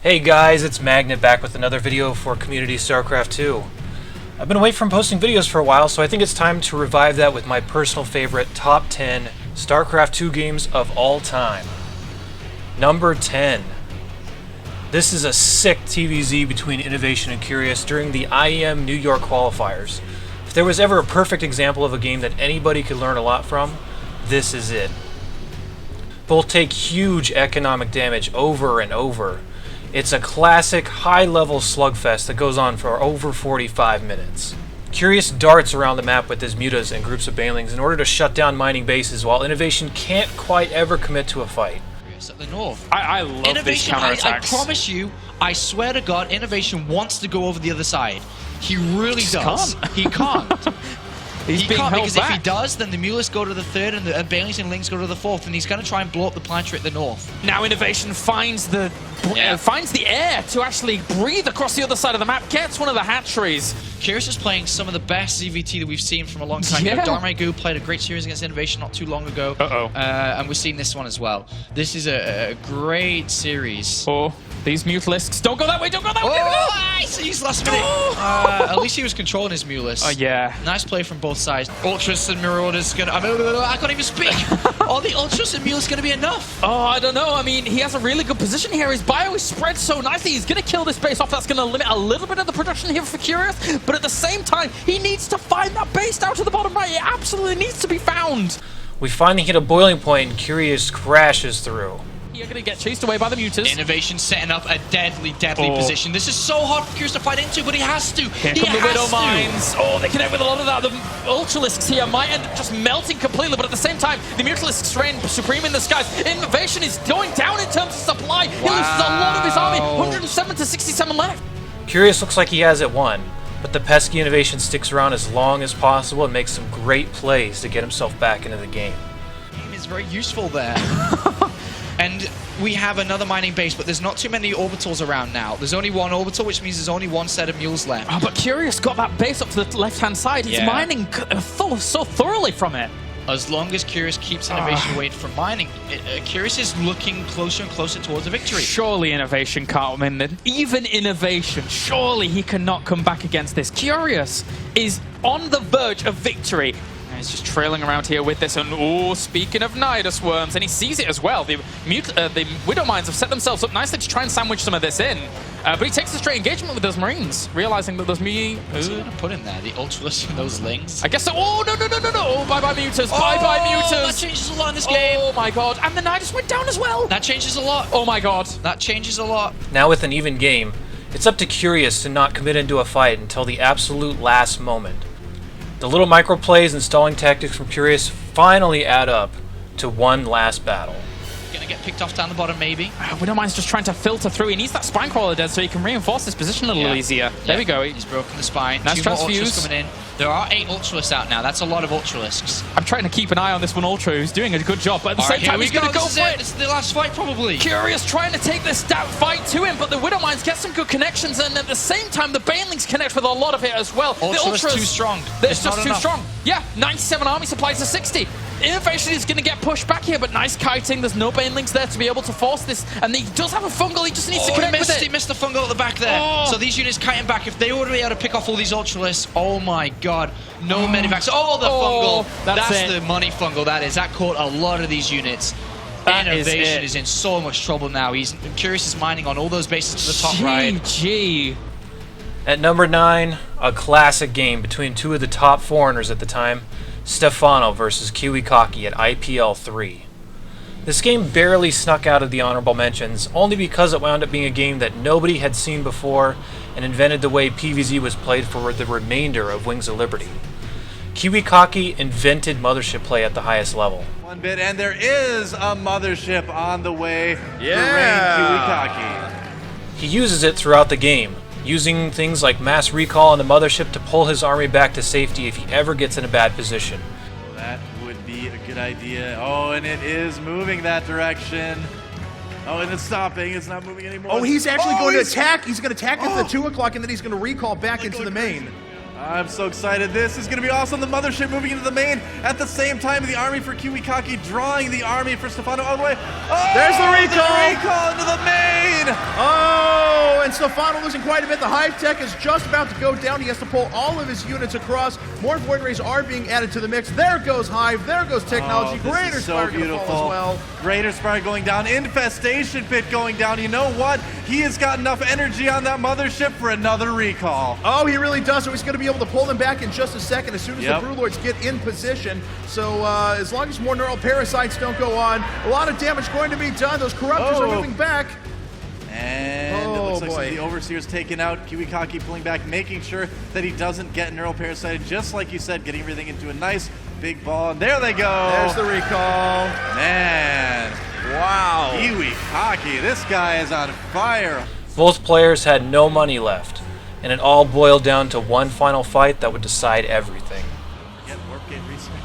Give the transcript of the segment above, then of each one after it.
Hey guys, it's Magnet back with another video for Community Starcraft 2. I've been away from posting videos for a while, so I think it's time to revive that with my personal favorite top 10 Starcraft 2 games of all time. Number 10. This is a sick TVZ between Innovation and Curious during the IEM New York qualifiers. If there was ever a perfect example of a game that anybody could learn a lot from, this is it. Both take huge economic damage over and over. It's a classic high-level slugfest that goes on for over 45 minutes. Curious darts around the map with his mutas and groups of banelings in order to shut down mining bases, while Innovation can't quite ever commit to a fight. At the north. I love these counterattacks. I promise you, I swear to God, Innovation wants to go over the other side. He really does. He can't. He's being held because back. If he does, then the Mulas go to the third and the Banelings and Lings go to the fourth, and he's going to try and blow up the planetary at the north. Now Innovation finds the air to actually breathe across the other side of the map, gets one of the hatcheries. Curious is playing some of the best ZVT that we've seen from a long time. Yeah. Darmegu played a great series against Innovation not too long ago. And we're seeing this one as well. This is a great series. Oh, these Mutalisks. Don't go that way, don't go that way! He's last minute. At least he was controlling his Mulis. Oh, yeah. Nice play from both sides. Ultras and Marauders gonna... I can't even speak. Are the Ultras and Mulis gonna be enough? Oh, I don't know. I mean, he has a really good position here. His bio is spread so nicely. He's gonna kill this base off. That's gonna limit a little bit of the production here for Curious. But at the same time, he needs to find that base down to the bottom right. It absolutely needs to be found. We finally hit a boiling point and Curious crashes through. You're going to get chased away by the Mutas. Innovation setting up a deadly position. This is so hard for Curious to fight into, but he has to. Here come the Widow Mines. Oh, they connect with a lot of that. The Ultralisks here might end up just melting completely, but at the same time, the Mutalisks reign supreme in the skies. Innovation is going down in terms of supply. He loses a lot of his army. 107 to 67 left. Curious looks like he has it won, but the pesky Innovation sticks around as long as possible and makes some great plays to get himself back into the game. Game is very useful there. And we have another mining base, but there's not too many orbitals around now. There's only one orbital, which means there's only one set of mules left. Oh, but Curious got that base up to the left-hand side. He's mining so thoroughly from it. As long as Curious keeps Innovation away from mining, Curious is looking closer and closer towards a victory. Surely Innovation can't win. Even Innovation, surely he cannot come back against this. Curious is on the verge of victory. He's just trailing around here with this, and oh, speaking of Nidus worms, and he sees it as well. The Widow Mines have set themselves up nicely to try and sandwich some of this in. But he takes a straight engagement with those Marines, realizing that there's me. What's he going to put in there? The Ultralisk and those Lings? I guess so. Oh, no. Oh, bye-bye Mutas. Bye-bye Mutas. That changes a lot in this game. Oh, my God. And the Nidus went down as well. That changes a lot. Oh, my God. That changes a lot. Now with an even game, it's up to Curious to not commit into a fight until the absolute last moment. The little microplays and stalling tactics from Curious finally add up to one last battle. Gonna get picked off down the bottom, maybe. Widowmine's just trying to filter through. He needs that spine crawler dead so he can reinforce his position a little easier. There we go. He's broken the spine. Nice Two more transfuse. Ultras coming in. There are 8 Ultralisks out now. That's a lot of Ultralisks. I'm trying to keep an eye on this one Ultra, who's doing a good job, but at the same time he's going to go for it. This is the last fight, probably. Curious trying to take this fight to him, but the Widowmines get some good connections, and at the same time the Banelings connect with a lot of it as well. The Ultras too strong. It's just too strong. Yeah, 97 army supplies to 60. Innovation is going to get pushed back here, but nice kiting. There's no Banelings there to be able to force this, and he does have a fungal. He just needs to connect with it. He missed the fungal at the back there. So these units kiting back. If they were to be able to pick off all these Ultralisks, oh my God. No medivacs. Oh, the fungal. That's the money fungal, that is. That caught a lot of these units. Innovation is in so much trouble now. Curious is mining on all those bases to the top right. GG. At number 9, a classic game between two of the top foreigners at the time, Stephano versus Kiwikaki at IPL 3. This game barely snuck out of the honorable mentions, only because it wound up being a game that nobody had seen before and invented the way PvZ was played for the remainder of Wings of Liberty. Kiwikaki invented mothership play at the highest level. One bit, and there is a mothership on the way to Kiwikaki. He uses it throughout the game, using things like mass recall on the mothership to pull his army back to safety if he ever gets in a bad position. That would be a good idea. Oh, and it is moving that direction. Oh, and it's stopping. It's not moving anymore. Oh, he's actually going to attack. He's going to attack at the 2 o'clock, and then he's going to recall back into the main. I'm so excited. This is going to be awesome. The mothership moving into the main at the same time. The army for Kiwikaki drawing the army for Stephano all the way. Oh, there's the recall. Recall into the main. Oh, Stephano losing quite a bit. The Hive Tech is just about to go down. He has to pull all of his units across. More Void Rays are being added to the mix. There goes Hive. There goes Technology. Greater Spire going to fall as well. Greater Spire going down. Infestation Pit going down. You know what? He has got enough energy on that mothership for another recall. Oh, he really does. So he's going to be able to pull them back in just a second as soon as the Brewlords get in position. So as long as more Neural Parasites don't go on, a lot of damage going to be done. Those Corruptors are moving back. And it looks like some of the Overseer's taken out. Kiwikaki pulling back, making sure that he doesn't get Neural Parasite. Just like you said, getting everything into a nice big ball. And there they go. There's the recall. Man. Wow. Kiwikaki, this guy is on fire. Both players had no money left, and it all boiled down to one final fight that would decide everything. Get warp gate research.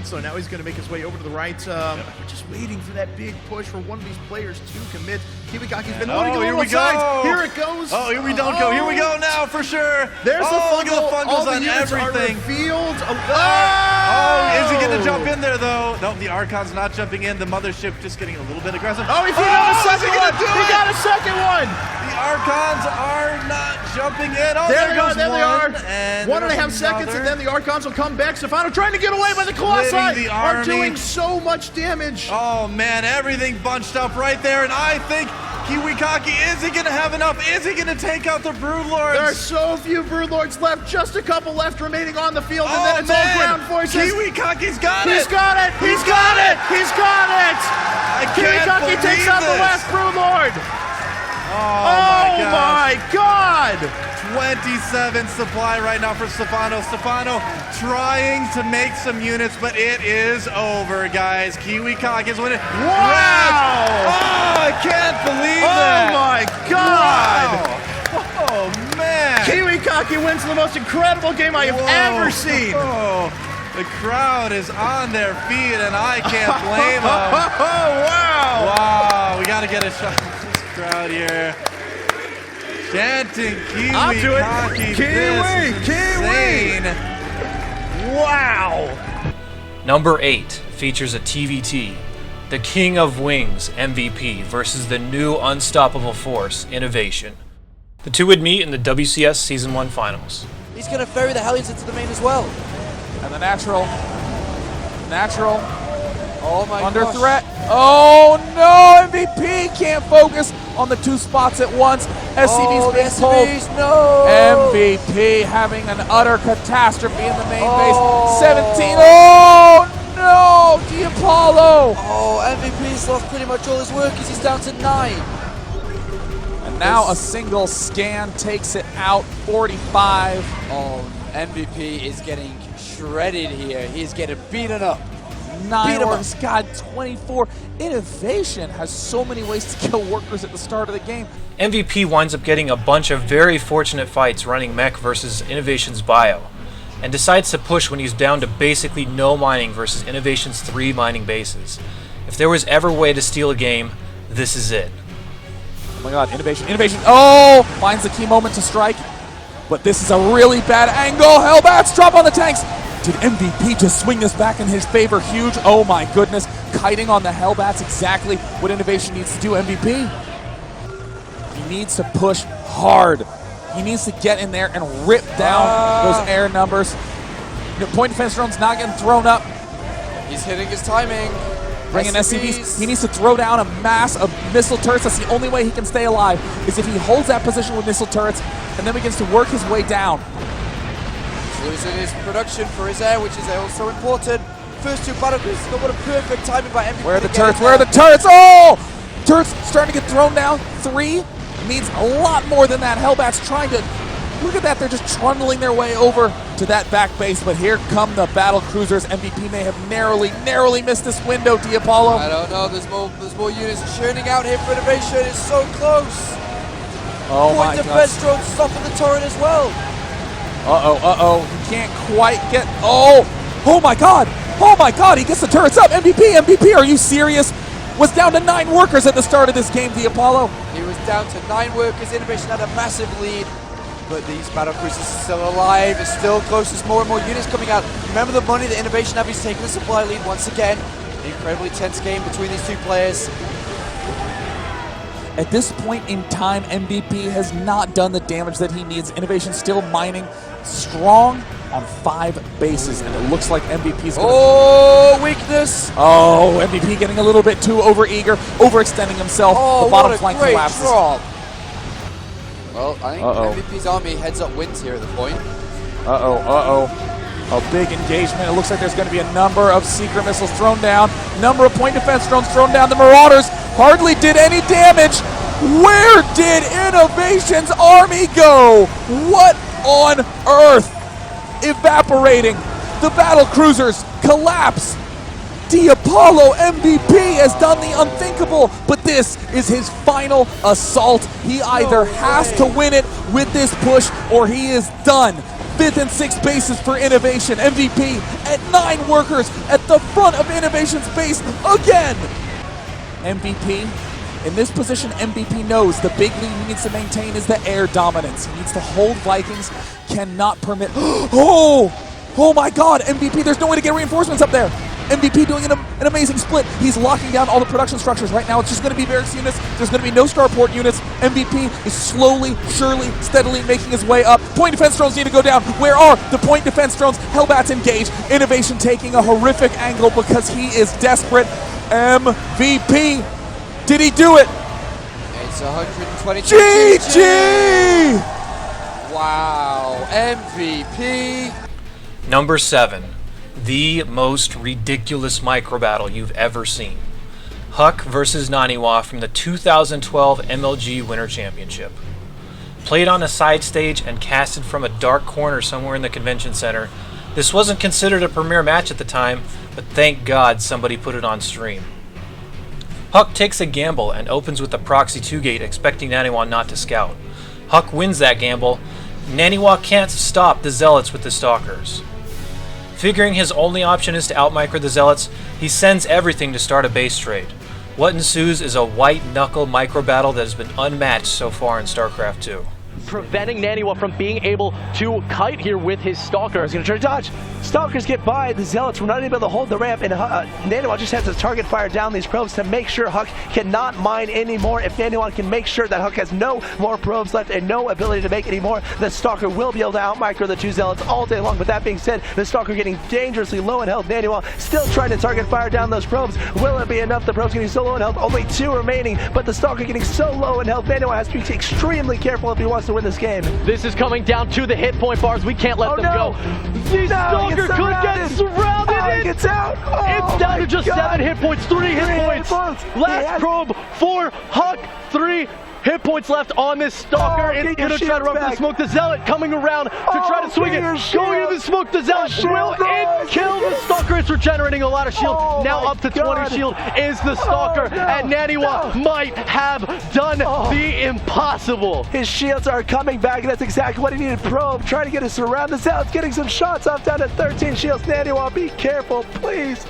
So now he's going to make his way over to the right. We're just waiting for that big push for one of these players to commit. Kiwikaki's been loading here on we both sides. go. Here it goes. Oh, here we don't go. Here we go now for sure. There's the fungal. Look at the fungals All the on units everything. Are revealed. Oh, is he going to jump in there though? No, the Archon's not jumping in. The mothership just getting a little bit aggressive. Oh, he got a second one. He got a second one. The Archons are not jumping in. Oh, there they are. There they are. And 1.5 seconds, and then the Archons will come back. Stephano trying to get away by the Colossi. The are doing so much damage. Oh man, everything bunched up right there, and I think Kiwikaki, is he going to have enough? Is he going to take out the Broodlords? There are so few Broodlords left, just a couple left remaining on the field, and then it's all ground forces. Kiwikaki's got it! He's got it! He's got it! He's got it! Kiwikaki takes out the last Broodlord! Oh my God! 27 supply right now for Stephano. Stephano trying to make some units, but it is over, guys. Kiwikaki is winning. Wow! Oh, I can't believe that! Oh my God! Wow. Oh man! Kiwikaki wins the most incredible game I have ever seen. Oh, the crowd is on their feet, and I can't blame them. Oh wow! Wow, we got to get a shot of this crowd here. Chanting Kiwikaki. Kiwi! Wow! Number 8 features a TVT, the King of Wings MVP versus the new unstoppable force, Innovation. The two would meet in the WCS Season 1 Finals. He's going to ferry the Hellions into the main as well. And the natural, oh my under gosh. threat. Oh no, MVP can't focus on the two spots at once. SCV's being pulled. No. MVP having an utter catastrophe in the main Oh. base. 17, oh no, Diapollo. Oh, MVP's lost pretty much all his workers. He's down to 9. And now a single scan takes it out, 45. Oh, MVP is getting shredded here. He's getting beaten up. 9 orcs, God, 24. Innovation has so many ways to kill workers at the start of the game. MVP winds up getting a bunch of very fortunate fights running Mech versus Innovation's Bio, and decides to push when he's down to basically no mining versus Innovation's 3 mining bases. If there was ever a way to steal a game, this is it. Oh my God, Innovation, oh! Finds the key moment to strike, but this is a really bad angle. Hellbats drop on the tanks. Did MVP just swing this back in his favor? Huge, oh my goodness. Kiting on the Hellbats, exactly what Innovation needs to do. MVP, he needs to push hard. He needs to get in there and rip down those air numbers. The point defense drone's not getting thrown up. He's hitting his timing. Bringing SCVs. He needs to throw down a mass of missile turrets. That's the only way he can stay alive, is if he holds that position with missile turrets and then begins to work his way down. Losing his production for his air, which is also important. First 2 battle cruisers, but what a perfect timing by MVP. Where are the turrets? Where are the turrets? Oh! Turrets starting to get thrown down. 3 means a lot more than that. Hellbats trying to... Look at that, they're just trundling their way over to that back base, but here come the battle cruisers. MVP may have narrowly missed this window, Diapollo. I don't know, there's more units churning out here for Innovation. It's so close. Oh my Point God. defense drone stopping the turret as well. He can't quite get... Oh my God! Oh my God, he gets the turrets up! MVP, are you serious? Was down to 9 workers at the start of this game, Diapollo. He was down to 9 workers. Innovation had a massive lead, but these battle cruisers are still alive. It's still close. There's more and more units coming out. Remember the money that Innovation have. He's taking the supply lead once again. An incredibly tense game between these 2 players. At this point in time, MVP has not done the damage that he needs. Innovation still mining strong on 5 bases, and it looks like MVP's going to... Oh, weakness! Oh, MVP getting a little bit too overeager, overextending himself. Oh, the bottom what a flank great collapses. drop. Well, I think MVP's army heads up wins here at the point. A big engagement. It looks like there's going to be a number of secret missiles thrown down, number of point defense drones thrown down. The Marauders hardly did any damage. Where did Innovation's army go? What on earth? Evaporating. The battle cruisers collapse. The Apollo MVP has done the unthinkable, but this is his final assault. He either has to win it with this push or he is done. 5th and 6th bases for Innovation. MVP at 9 workers at the front of Innovation's base again. MVP, in this position, MVP knows the big lead he needs to maintain is the air dominance. He needs to hold Vikings, cannot permit... Oh my god, MVP, there's no way to get reinforcements up there. MVP doing an amazing split. He's locking down all the production structures right now. It's just going to be barracks units. There's going to be no starport units. MVP is slowly, surely, steadily making his way up. Point defense drones need to go down. Where are the point defense drones? Hellbats engage. Innovation taking a horrific angle because he is desperate. MVP. Did he do it? It's 122. GG! Wow, MVP. Number 7. The most ridiculous micro battle you've ever seen. Huck versus Naniwa from the 2012 MLG Winter Championship. Played on a side stage and casted from a dark corner somewhere in the convention center. This wasn't considered a premier match at the time, but thank God somebody put it on stream. Huck takes a gamble and opens with the proxy 2 gate, expecting Naniwa not to scout. Huck wins that gamble. Naniwa can't stop the Zealots with the Stalkers. Figuring his only option is to outmicro the Zealots, he sends everything to start a base trade. What ensues is a white-knuckle micro battle that has been unmatched so far in Starcraft 2. Preventing Naniwa from being able to kite here with his Stalker. He's going to try to dodge. Stalkers get by. The Zealots were not able to hold the ramp, and Naniwa just has to target fire down these probes to make sure Huck cannot mine anymore. If Naniwa can make sure that Huck has no more probes left and no ability to make any more, the Stalker will be able to outmicro the 2 Zealots all day long. But that being said, the Stalker getting dangerously low in health. Naniwa still trying to target fire down those probes. Will it be enough? The probes getting so low in health, only 2 remaining, but the Stalker getting so low in health. Naniwa has to be extremely careful if he wants to win this game. This is coming down to the hit point bars. We can't let them go. The Stalker could get surrounded. He gets out. It's down to just 7 hit points, 3 hit points. Last probe for Huck. 3 hit points left on this Stalker. It's going to try to run for the smoke. The Zealot coming around to try to swing it. Going into the smoke. The Zealot will it kill the Stalker. It's regenerating a lot of shield. Now up to 20 shield is the Stalker. And Naniwa might have done the impossible. His shields are coming back, and that's exactly what he needed. Probe trying to get us around. The Zealot's getting some shots off down to 13 shields. Naniwa, be careful, please.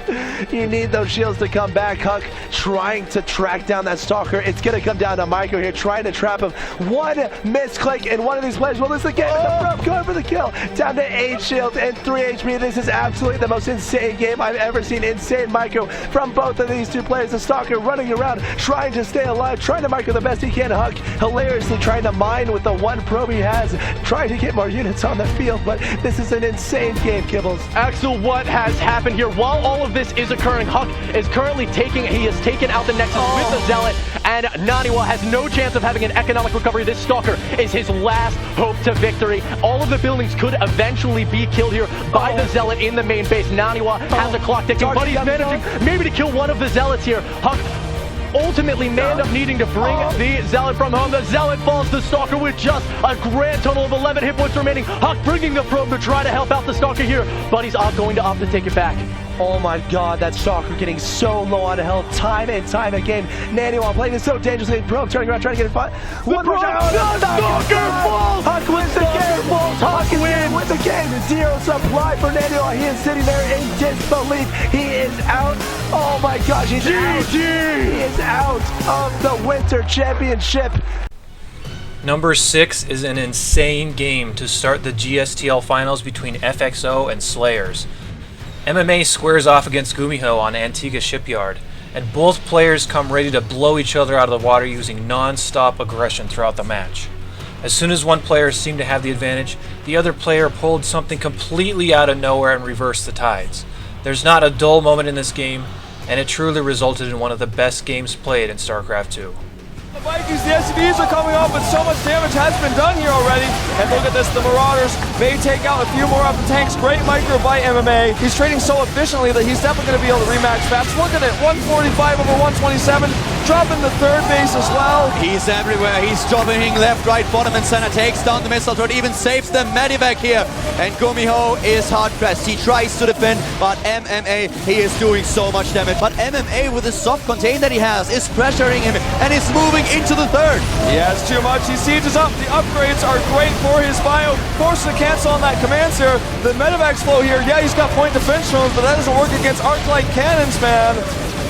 You need those shields to come back. Huck trying to track down that Stalker. It's going to come down to Micro here, trying to trap him. One misclick, and one of these players will lose the game. The Probe going for the kill. Down to 8 shields and 3 HP. This is absolutely the most insane game I've ever seen. Insane micro from both of these 2 players. The Stalker running around, trying to stay alive, trying to micro the best he can. Huck hilariously trying to mine with the 1 probe he has, trying to get more units on the field, but this is an insane game, Kibbles. Axel, what has happened here? While all of this is occurring, Huck is currently he has taken out the Nexus with the Zealot, and Naniwa has no chance of having an economic recovery. This Stalker is his last hope to victory. All of the buildings could eventually be killed here by the Zealot in the main base. Naniwa has a clock ticking, but he's managing maybe to kill one of the Zealots here. Huck ultimately may end up needing to bring the Zealot from home. The Zealot falls. The Stalker with just a grand total of 11 hit points remaining. Huck bringing the probe to try to help out the Stalker here, but he's going to opt to take it back. Oh my god, that Stalker getting so low on health time and time again. Naniwa playing this so dangerously. Probe turning around, trying to get it fight. One more shot. The Stalker falls! Huck wins the game. Huck wins the game. 0 supply for Naniwa. He is sitting there in disbelief. He is out. Oh my gosh, he's out. He is out of the Winter Championship. Number 6 is an insane game to start the GSTL finals between FXO and Slayers. MMA squares off against Gumiho on Antigua Shipyard, and both players come ready to blow each other out of the water using non-stop aggression throughout the match. As soon as one player seemed to have the advantage, the other player pulled something completely out of nowhere and reversed the tides. There's not a dull moment in this game, and it truly resulted in one of the best games played in Starcraft 2. The Vikings, the SCVs are coming off, but so much damage has been done here already. And look at this, the Marauders may take out a few more of the tanks. Great micro by MMA. He's trading so efficiently that he's definitely going to be able to rematch fast. Look at it, 145 over 127. Dropping the third base as well. He's everywhere. He's dropping left, right, bottom, and center. Takes down the missile turret, even saves the medivac here. And Gumiho is hard pressed. He tries to defend, but MMA, he is doing so much damage. But MMA, with the soft contain that he has, is pressuring him and is moving into the third. He has too much. He sieges up. The upgrades are great for his bio. Forced to cancel on that commands here. The medevac's flow here. Yeah, he's got point defense drones, but that doesn't work against arc-light cannons, man.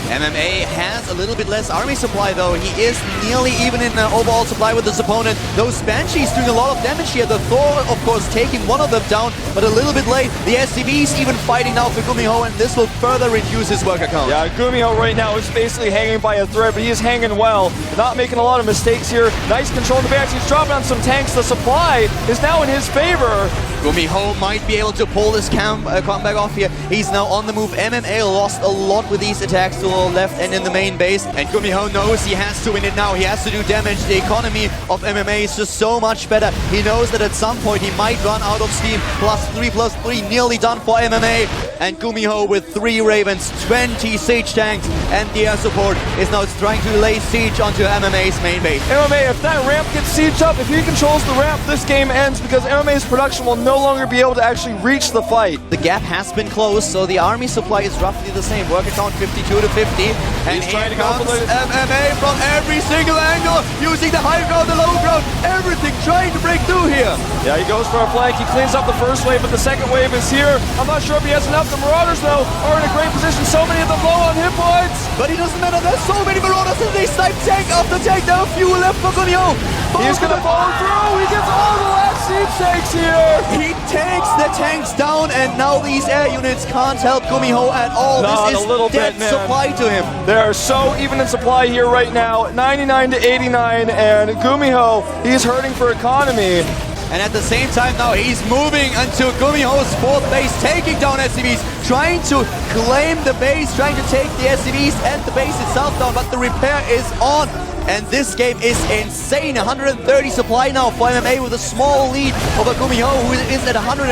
MMA has a little bit less army supply though. He is nearly even in overall supply with his opponent. Those Banshees doing a lot of damage here. The Thor, of course, taking one of them down, but a little bit late. The SCVs even fighting now for Gumiho, and this will further reduce his worker count. Yeah, Gumiho right now is basically hanging by a thread, but he is hanging well. Not making a lot of mistakes here. Nice control of the Banshees, dropping on some tanks. The supply is now in his favor. Gumiho might be able to pull this comeback off here. He's now on the move. MMA lost a lot with these attacks to the left and in the main base, and Gumiho knows he has to win it now. He has to do damage. The economy of MMA is just so much better. He knows that at some point he might run out of steam. +3/+3, nearly done for MMA. And Gumiho with 3 Ravens, 20 siege tanks, and the air support is now trying to lay siege onto MMA's main base. MMA, if that ramp gets sieged up, if he controls the ramp, this game ends because MMA's production will no longer be able to actually reach the fight. The gap has been closed, so the army supply is roughly the same. Worker count 52 to 50. And he's trying to go comes for the MMA from every single angle, using the high ground, the low ground, everything trying to break through here. Yeah, he goes for a flank. He cleans up the first wave, but the second wave is here. I'm not sure if he has enough. The Marauders, though, are in a great position. So many of them low on hit points. But it doesn't matter. There's so many Marauders, and they snipe tank after tank. There are few left for Gumiho. He's going to follow through. He gets all the last siege tanks here. He takes the tanks down, and now these air units can't help Gumiho at all. Not this is a little dead bit, supply to him. They are so even in supply here right now, 99 to 89, and Gumiho, he's hurting for economy. And at the same time now, he's moving into Gumiho's 4th base, taking down SCVs, trying to claim the base, trying to take the SCVs and the base itself down, but the repair is on. And this game is insane. 130 supply now for MMA with a small lead over Gumiho, who is at 115.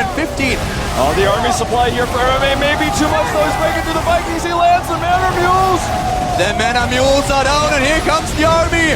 Oh, the army supply here for MMA may be too much, though. He's breaking through the Vikings. He lands the Mana Mules. The Mana Mules are down, and here comes the army.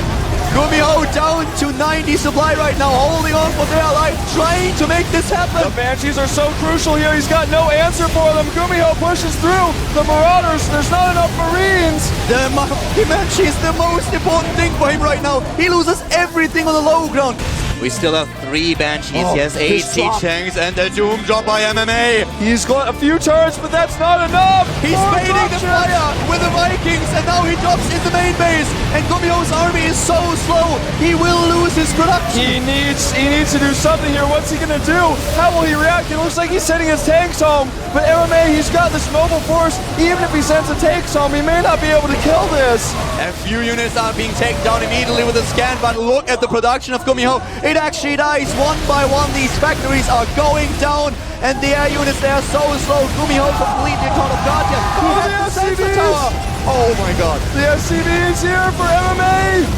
Gumiho down to 90 supply right now, holding on for their life, trying to make this happen. The Banshees are so crucial here. He's got no answer for them. Gumiho pushes through. The Marauders, there's not enough Marines. The Banshee is the most important thing for him right now. He loses everything on the low ground. We still have 3 Banshees. He has 8 siege tanks and a Doom drop by MMA. He's got a few turrets, but that's not enough. He's fading the fire with the Vikings, and now he drops in the main base. And Gumiho's army is so slow, he will lose his production. He needs to do something here. What's he gonna do? How will he react? It looks like he's sending his tanks home. But MMA, he's got this mobile force. Even if he sends the tanks home, he may not be able to kill this. A few units are being taken down immediately with a scan, but look at the production of Gumiho. It actually dies one by one. These factories are going down, and the air units, they are so slow. Gumiho completely caught off guard here. He has the sensor tower. Oh my god. The SCV is here for MMA.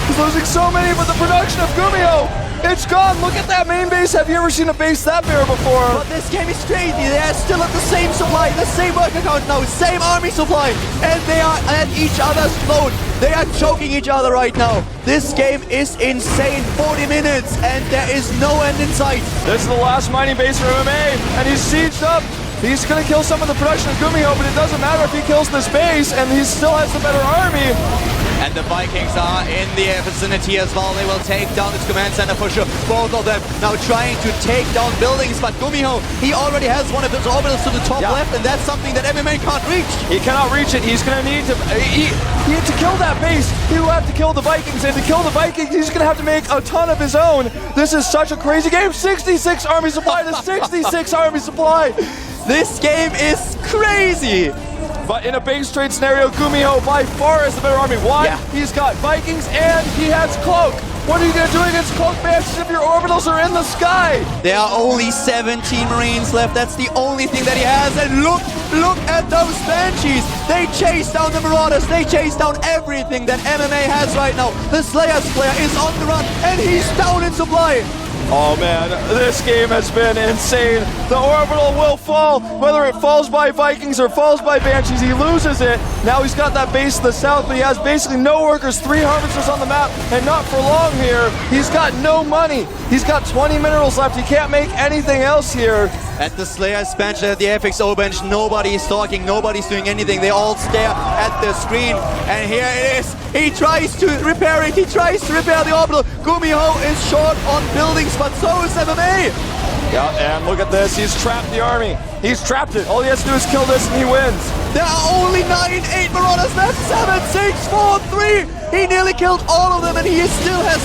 He's losing so many, but the production of Gumiho, it's gone. Look at that main base. Have you ever seen a base that bare before? But this game is crazy. They are still at the same supply, the same worker count now, same army supply, and they are at each other's throat. They are choking each other right now. This game is insane. 40 minutes, and there is no end in sight. This is the last mining base for MMA, and he's sieged up. He's going to kill some of the production of Gumiho, but it doesn't matter if he kills this base, and he still has the better army. And the Vikings are in the air vicinity as well. They will take down this command center for sure. Both of them now trying to take down buildings, but Gumiho, he already has one of his orbitals to the top left, and that's something that MMA can't reach. He cannot reach it. He's going to need to... He had to kill that base. He will have to kill the Vikings, and to kill the Vikings, he's going to have to make a ton of his own. This is such a crazy game. 66 army supply to 66 army supply. This game is crazy. But in a base trade scenario, Gumiho by far is the better army. Why? Yeah. He's got Vikings and he has Cloak. What are you going to do against Cloak Banshees if your orbitals are in the sky? There are only 17 Marines left. That's the only thing that he has. And look at those Banshees. They chase down the Marauders. They chase down everything that MMA has right now. The Slayer's player is on the run and he's down in supply. Oh man, this game has been insane. The orbital will fall, whether it falls by Vikings or falls by Banshees, he loses it. Now he's got that base to the south, but he has basically no workers, 3 harvesters on the map, and not for long here. He's got no money. He's got 20 minerals left. He can't make anything else here. At the Slayer's bench, at the FXO bench, nobody is talking, nobody's doing anything. They all stare at the screen, and here it is. He tries to repair it, he tries to repair the orbital. Gumiho is short on buildings, but so is MMA. Yeah, and look at this, he's trapped the army. He's trapped it. All he has to do is kill this and he wins. There are only 8 Marauders left, 7, 6, 4, 3. He nearly killed all of them, and he still has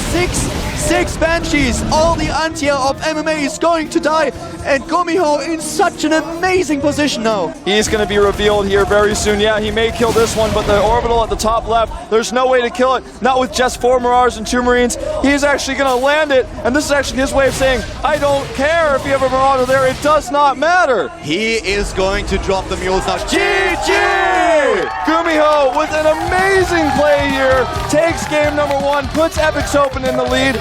6 Banshees. All the anti-air of MMA is going to die, and Gumiho in such an amazing position now. He's going to be revealed here very soon. Yeah, he may kill this one, but the orbital at the top left, there's no way to kill it. Not with just 4 Marauders and 2 Marines. He's actually going to land it, and this is actually his way of saying, I don't care if you have a Marauder there, it does not matter. He is going to drop the mules now. GG! Gumiho with an amazing play here, takes game number 1, puts Epics Open in the lead.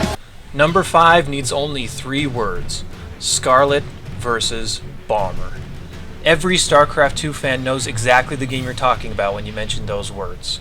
Number 5 needs only 3 words. Scarlett versus Bomber. Every StarCraft 2 fan knows exactly the game you're talking about when you mention those words.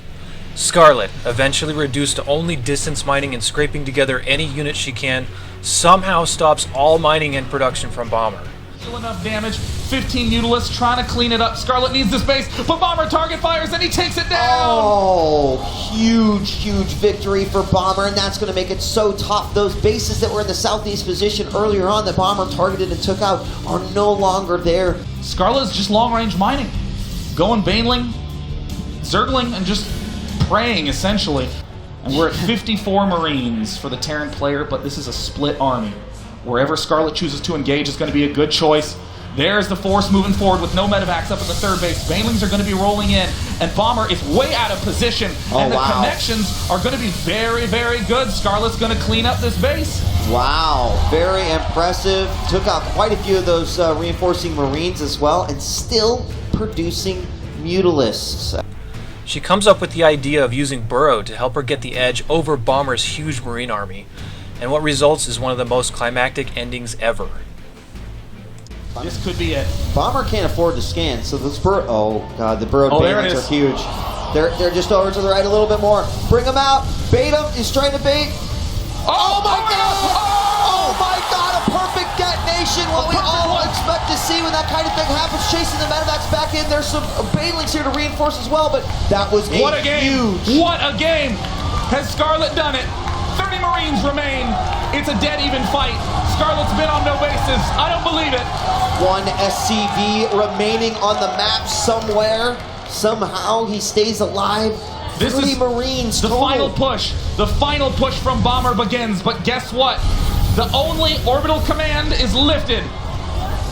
Scarlett, eventually reduced to only distance mining and scraping together any unit she can, somehow stops all mining and production from Bomber. Enough damage, 15 Mutalisks trying to clean it up. Scarlett needs this base, but Bomber target fires and he takes it down! Oh, huge victory for Bomber, and that's going to make it so tough. Those bases that were in the southeast position earlier on that Bomber targeted and took out are no longer there. Scarlett is just long-range mining. Going Baneling, Zergling, and just praying, essentially. And we're at 54 Marines for the Terran player, but this is a split army. Wherever Scarlett chooses to engage is going to be a good choice. There's the force moving forward with no medevacs up at the third base. Banelings are going to be rolling in, and Bomber is way out of position. And the connections are going to be very good. Scarlett's going to clean up this base. Wow, very impressive. Took out quite a few of those reinforcing Marines as well, and still producing Mutalisks. She comes up with the idea of using Burrow to help her get the edge over Bomber's huge Marine army, and what results is one of the most climactic endings ever. This could be it. Bomber can't afford to scan, so this Burrow, oh god, the Burrow Banelings are huge. They're just over to the right a little bit more. Bring them out, bait him, he's trying to bait. Oh my god! Oh my god, a perfect detonation, what we all expect to see when that kind of thing happens, chasing the medevacs back in. There's some Banelings here to reinforce as well, but that was what a game! Huge. What a game! Has Scarlett done it? 30 Marines remain. It's a dead even fight. Scarlett's been on no bases. I don't believe it. 1 SCV remaining on the map somewhere. Somehow he stays alive. This 30 is Marines the total. final push. The final push from Bomber begins. But guess what? The only orbital command is lifted.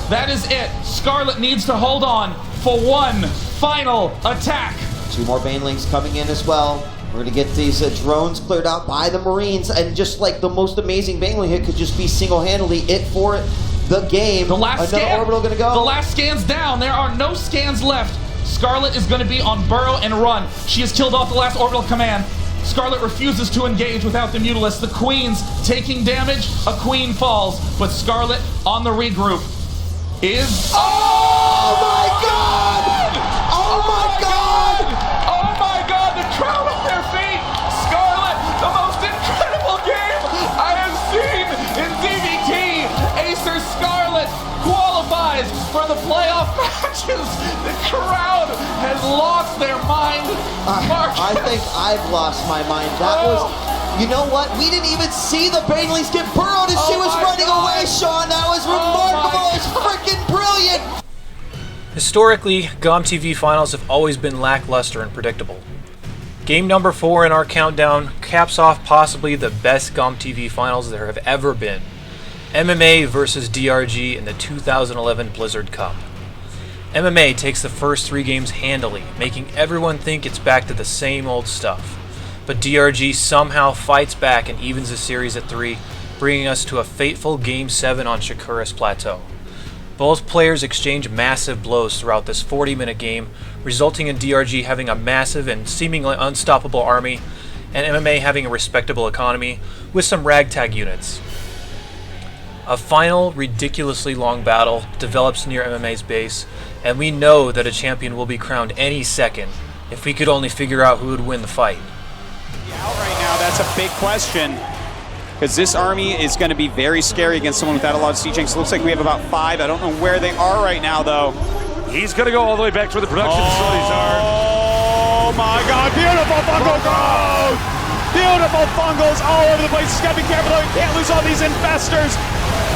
That is it. Scarlett needs to hold on for one final attack. 2 more Banelings coming in as well. We're going to get these drones cleared out by the Marines, and just like the most amazing Baneling hit could just be single-handedly it for the game. The last Another orbital going to go. The last scan's down. There are no scans left. Scarlett is going to be on burrow and run. She has killed off the last orbital command. Scarlett refuses to engage without the Mutalisks. The Queen's taking damage. A Queen falls, but Scarlett on the regroup is... Oh my god! Oh my god! Oh my god! The crowd on their feet! Scarlett, the most incredible game I have seen in DVT! Acer Scarlett qualifies for the playoff matches! The crowd has lost their mind! I think I've lost my mind. That was... You know what? We didn't even see the Banelings get burrowed as she was running away, Sean. That was remarkable. It's freaking brilliant. Historically, GOMTV finals have always been lackluster and predictable. Game number 4 in our countdown caps off possibly the best GOMTV finals there have ever been. MMA versus DRG in the 2011 Blizzard Cup. MMA takes the first 3 games handily, making everyone think it's back to the same old stuff. But DRG somehow fights back and evens the series at 3, bringing us to a fateful Game 7 on Shakura's Plateau. Both players exchange massive blows throughout this 40-minute game, resulting in DRG having a massive and seemingly unstoppable army, and MMA having a respectable economy, with some ragtag units. A final, ridiculously long battle develops near MMA's base, and we know that a champion will be crowned any second, if we could only figure out who would win the fight. Out right now, that's a big question, because this army is going to be very scary against someone without a lot of siege tanks. Looks like we have about 5. I don't know where they are right now, though. He's going to go all the way back to where the production facilities are. Oh my God, beautiful fungal growth! Beautiful fungals all over the place. He's got to be careful though, he can't lose all these infestors.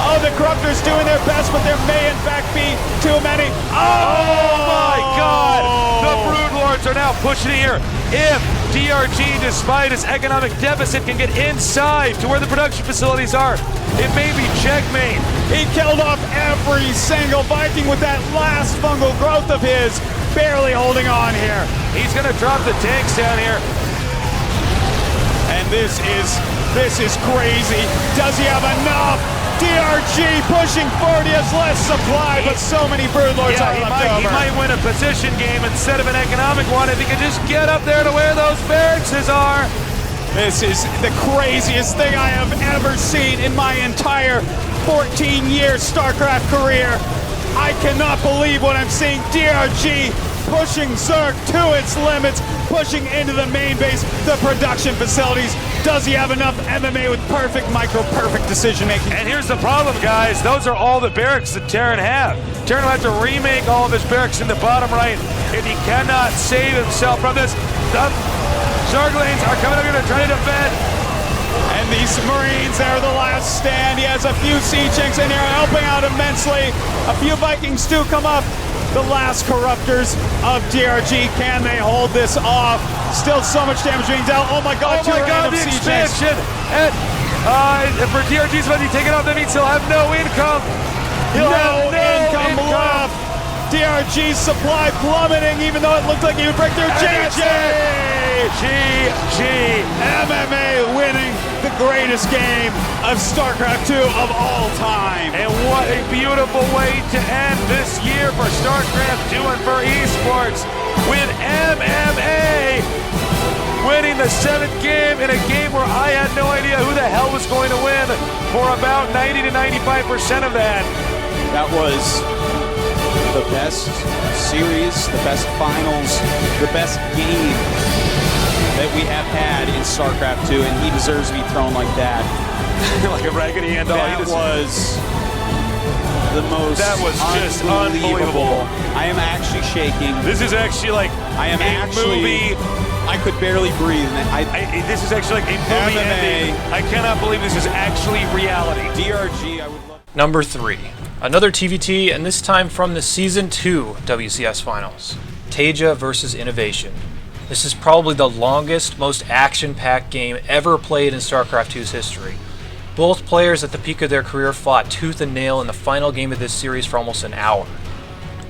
Oh, the corruptors doing their best, but there may in fact be too many. Oh my God! The Brood Lords are now pushing it here. If DRG, despite his economic deficit, can get inside to where the production facilities are, it may be checkmate. He killed off every single Viking with that last fungal growth of his, barely holding on here. He's going to drop the tanks down here. And this is crazy. Does he have enough? DRG pushing forward. He has less supply, but so many Brood Lords are left over. He might win a position game instead of an economic one if he could just get up there to where those barracks are. This is the craziest thing I have ever seen in my entire 14-year StarCraft career. I cannot believe what I'm seeing. DRG pushing Zerg to its limits, pushing into the main base, the production facilities. Does he have enough MMA with perfect decision making? And here's the problem, guys. Those are all the barracks that Terran have. Terran will have to remake all of his barracks in the bottom right if he cannot save himself from this. The Zerglings are coming up here to try to defend. And these Marines, they're the last stand. He has a few siege tanks in here helping out immensely. A few Vikings do come up. The last corruptors of DRG, can they hold this off? Still so much damage being dealt. Oh my God, the expansion! And for DRG's about to be taken off, that means he'll have no income. He'll have no income left. DRG's supply plummeting, even though it looked like he would break through. GG! MMA winning the greatest game of StarCraft 2 of all time. And what a beautiful way to end this year for StarCraft 2 and for esports, with MMA winning the 7th game in a game where I had no idea who the hell was going to win for about 90 to 95% of that. That was the best series, the best finals, the best game that we have had in StarCraft 2, and he deserves to be thrown like that. Like a raggedy hand doll. That was the most just unbelievable. I am actually shaking. This is actually like I am actually movie. I could barely breathe. This is actually like a movie ending. I cannot believe this is actually reality. DRG, I would love. Number 3. Another TVT, and this time from the Season 2 WCS Finals. Taeja versus Innovation. This is probably the longest, most action-packed game ever played in StarCraft 2's history. Both players at the peak of their career fought tooth and nail in the final game of this series for almost an hour.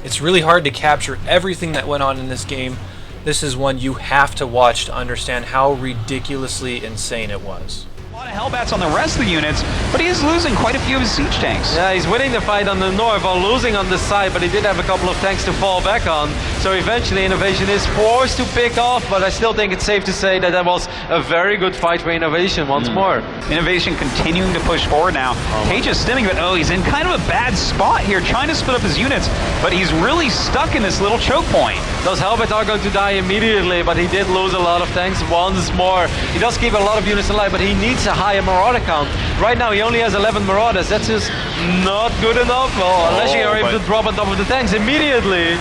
It's really hard to capture everything that went on in this game. This is one you have to watch to understand how ridiculously insane it was. A lot of Hellbats on the rest of the units, but he is losing quite a few of his siege tanks. Yeah, he's winning the fight on the north while losing on the side, but he did have a couple of tanks to fall back on. So eventually Innovation is forced to pick off, but I still think it's safe to say that that was a very good fight for Innovation once more. Innovation continuing to push forward now. Taeja's stimming, but he's in kind of a bad spot here, trying to split up his units, but he's really stuck in this little choke point. Those Hellbats are going to die immediately, but he did lose a lot of tanks once more. He does keep a lot of units alive, but he needs a higher Marauder count. Right now he only has 11 Marauders. That's just not good enough, unless you are able to drop on top of the tanks immediately.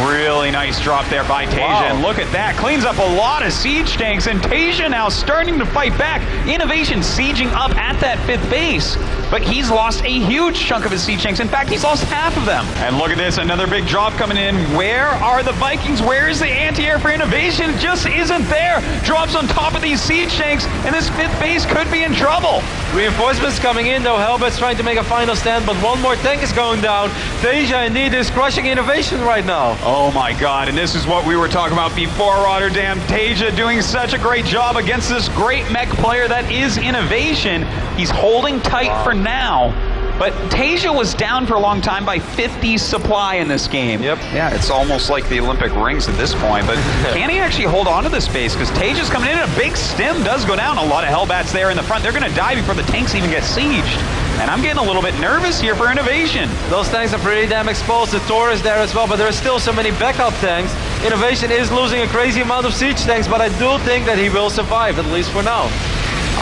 Really nice drop there by Taeja, and look at that, cleans up a lot of siege tanks, and Taeja now starting to fight back. Innovation sieging up at that 5th base. but he's lost a huge chunk of his siege tanks. In fact, he's lost half of them. And look at this, another big drop coming in. Where are the Vikings? Where is the anti-air for innovation? Just isn't there. Drops on top of these siege tanks, and this 5th base could be in trouble. Reinforcements coming in, though. Helmet's trying to make a final stand, but one more tank is going down. Taeja indeed is crushing innovation right now. Oh my god, and this is what we were talking about before, Rotterdam. Taeja doing such a great job against this great mech player that is innovation. He's holding tight for now. But Taeja was down for a long time by 50 supply in this game. Yep. Yeah, it's almost like the Olympic rings at this point. But can he actually hold on to this base? Because Taeja's coming in and a big stem does go down. A lot of Hellbats there in the front. They're going to die before the tanks even get sieged. And I'm getting a little bit nervous here for innovation. Those tanks are pretty damn exposed. The Thor is there as well, but there are still so many backup tanks. Innovation is losing a crazy amount of siege tanks, but I do think that he will survive, at least for now.